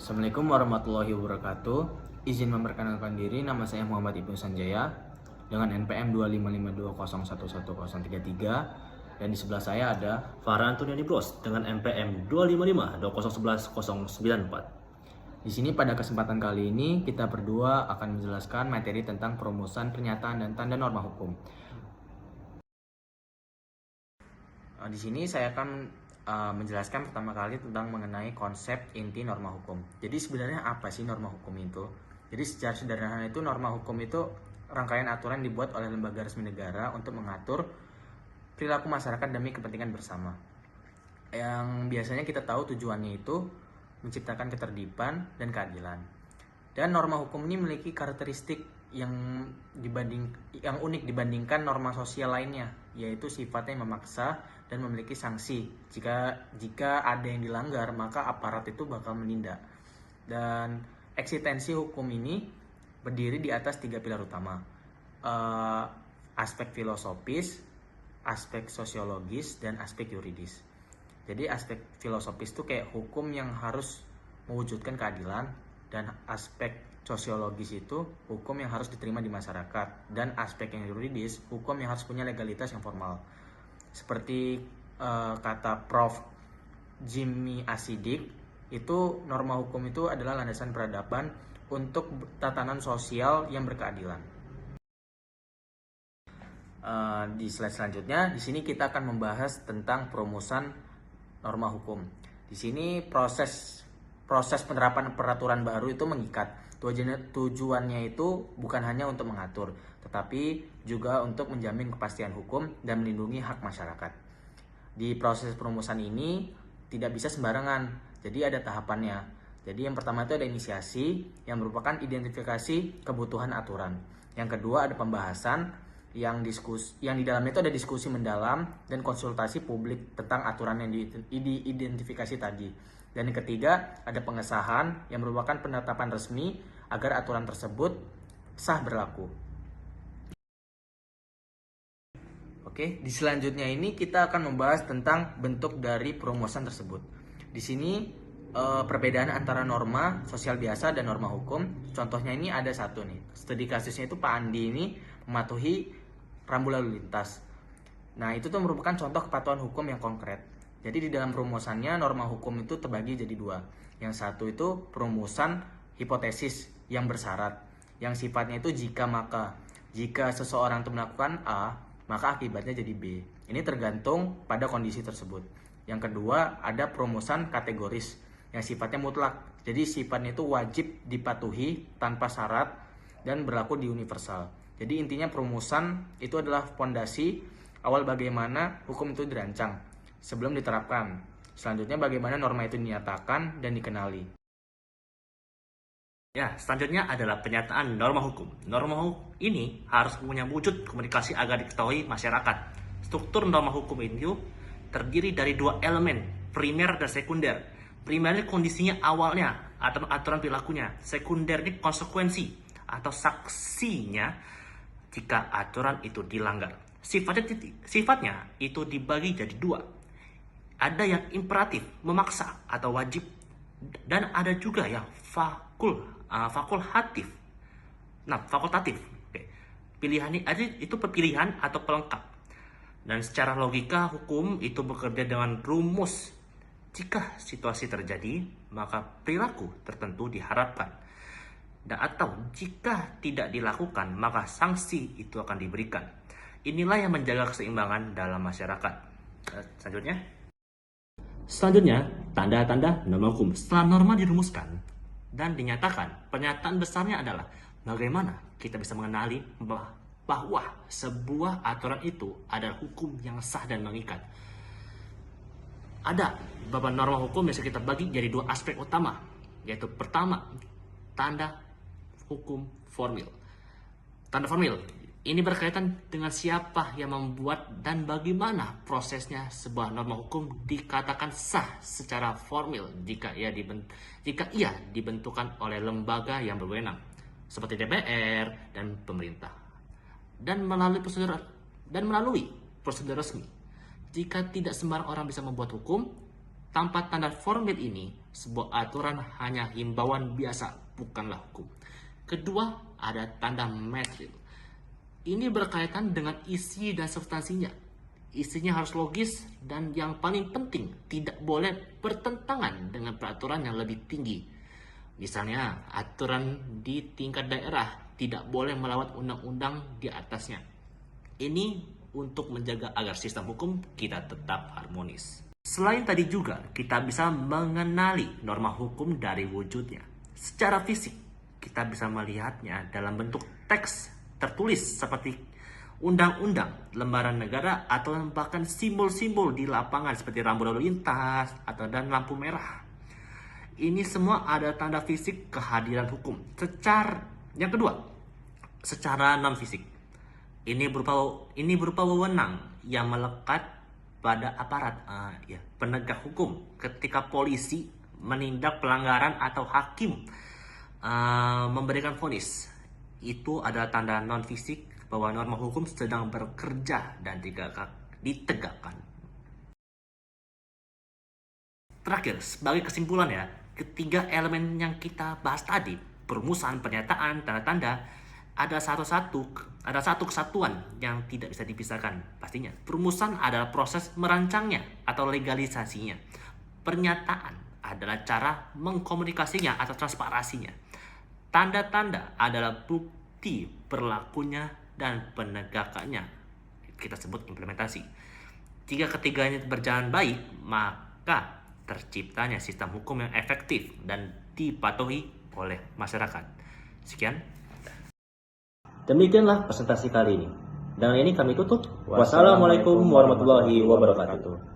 Assalamualaikum warahmatullahi wabarakatuh. Izin memperkenalkan diri, nama saya Muhammad Ibnu Sanjaya dengan NPM 25520111033 dan di sebelah saya ada Farhan Antoniani Bros dengan NPM 25520111094. Di sini pada kesempatan kali ini kita berdua akan menjelaskan materi tentang perumusan pernyataan dan tanda norma hukum. Di sini saya akan menjelaskan pertama kali tentang mengenai konsep inti norma hukum. Jadi sebenarnya apa sih norma hukum itu? Jadi secara sederhana itu norma hukum itu rangkaian aturan dibuat oleh lembaga resmi negara untuk mengatur perilaku masyarakat demi kepentingan bersama. Yang biasanya kita tahu tujuannya itu menciptakan ketertiban dan keadilan. Dan norma hukum ini memiliki karakteristik yang unik dibandingkan norma sosial lainnya, yaitu sifatnya memaksa dan memiliki sanksi. Jika ada yang dilanggar, maka aparat itu bakal menindak. Dan eksistensi hukum ini berdiri di atas 3 pilar utama. Aspek filosofis, aspek sosiologis, dan aspek yuridis. Jadi aspek filosofis itu kayak hukum yang harus mewujudkan keadilan, dan aspek sosiologis itu hukum yang harus diterima di masyarakat, dan aspek yang yuridis hukum yang harus punya legalitas yang formal. Seperti kata Prof. Jimmy Asidik, itu norma hukum itu adalah landasan peradaban untuk tatanan sosial yang berkeadilan. Di slide selanjutnya, di sini kita akan membahas tentang perumusan norma hukum. Di sini proses penerapan peraturan baru itu mengikat. Tujuannya itu bukan hanya untuk mengatur, tetapi juga untuk menjamin kepastian hukum dan melindungi hak masyarakat. Di proses perumusan ini tidak bisa sembarangan, jadi ada tahapannya. Jadi yang pertama itu ada inisiasi yang merupakan identifikasi kebutuhan aturan. Yang kedua ada pembahasan yang di dalamnya itu ada diskusi mendalam dan konsultasi publik tentang aturan yang diidentifikasi tadi. Dan yang ketiga, ada pengesahan yang merupakan penetapan resmi agar aturan tersebut sah berlaku. Oke, di selanjutnya ini kita akan membahas tentang bentuk dari perumusan tersebut. Di sini perbedaan antara norma sosial biasa dan norma hukum. Contohnya ini ada satu nih. Studi kasusnya itu Pak Andi ini mematuhi rambu lalu lintas. Nah, itu tuh merupakan contoh kepatuhan hukum yang konkret. Jadi di dalam perumusannya norma hukum itu terbagi jadi dua. Yang satu itu perumusan hipotesis yang bersyarat, yang sifatnya itu jika maka. Jika seseorang itu melakukan A, maka akibatnya jadi B. Ini tergantung pada kondisi tersebut. Yang kedua ada perumusan kategoris yang sifatnya mutlak. Jadi sifatnya itu wajib dipatuhi tanpa syarat dan berlaku di universal. Jadi intinya perumusan itu adalah fondasi awal bagaimana hukum itu dirancang sebelum diterapkan. Selanjutnya bagaimana norma itu dinyatakan dan dikenali. Ya, selanjutnya adalah penyataan norma hukum. Norma hukum ini harus punya wujud komunikasi agar diketahui masyarakat. Struktur norma hukum itu terdiri dari dua elemen, primer dan sekunder. Primer ini kondisinya awalnya atau aturan perilakunya. Sekunder ini konsekuensi atau saksinya jika aturan itu dilanggar. Sifatnya itu dibagi jadi dua. Ada yang imperatif, memaksa atau wajib, dan ada juga yang fakultatif. Nah, fakultatif. Oke. Pilihan ini itu pilihan atau pelengkap. Dan secara logika hukum itu bekerja dengan rumus. Jika situasi terjadi, maka perilaku tertentu diharapkan. Dan atau jika tidak dilakukan, maka sanksi itu akan diberikan. Inilah yang menjaga keseimbangan dalam masyarakat. Selanjutnya, tanda-tanda norma hukum. Setelah norma dirumuskan dan dinyatakan, pernyataan besarnya adalah bagaimana kita bisa mengenali bahwa sebuah aturan itu adalah hukum yang sah dan mengikat. Ada beberapa norma hukum yang bisa kita bagi jadi dua aspek utama, yaitu pertama, tanda hukum formil. Tanda formil ini berkaitan dengan siapa yang membuat dan bagaimana prosesnya sebuah norma hukum dikatakan sah secara formil jika ia dibentukkan oleh lembaga yang berwenang seperti DPR dan pemerintah dan melalui prosedur resmi. Jika tidak sembarang orang bisa membuat hukum, Tanpa tanda formil ini, sebuah aturan hanya himbauan biasa, bukanlah hukum. Kedua, ada tanda material. Ini berkaitan dengan isi dan substansinya. Isinya harus logis dan yang paling penting tidak boleh bertentangan dengan peraturan yang lebih tinggi. Misalnya, aturan di tingkat daerah tidak boleh melawan undang-undang di atasnya. Ini untuk menjaga agar sistem hukum kita tetap harmonis. Selain tadi juga, kita bisa mengenali norma hukum dari wujudnya. Secara fisik, kita bisa melihatnya dalam bentuk teks tertulis seperti undang-undang, lembaran negara, atau bahkan simbol-simbol di lapangan seperti rambu lalu lintas atau dan lampu merah. Ini semua ada tanda fisik kehadiran hukum. Yang kedua, secara non fisik. Ini berupa wewenang yang melekat pada aparat penegak hukum ketika polisi menindak pelanggaran atau hakim memberikan vonis. Itu adalah tanda non fisik bahwa norma hukum sedang bekerja dan ditegakkan. Terakhir, sebagai kesimpulan ya, ketiga elemen yang kita bahas tadi, perumusan, pernyataan, tanda-tanda, ada satu kesatuan yang tidak bisa dipisahkan pastinya. Perumusan adalah proses merancangnya atau legalisasinya. Pernyataan adalah cara mengkomunikasinya atau transparasinya. Tanda-tanda adalah bukti berlakunya dan penegakannya. Kita sebut implementasi. Jika ketiganya berjalan baik, maka terciptanya sistem hukum yang efektif dan dipatuhi oleh masyarakat. Sekian. Demikianlah presentasi kali ini. Dengan ini kami tutup. Wassalamualaikum warahmatullahi wabarakatuh.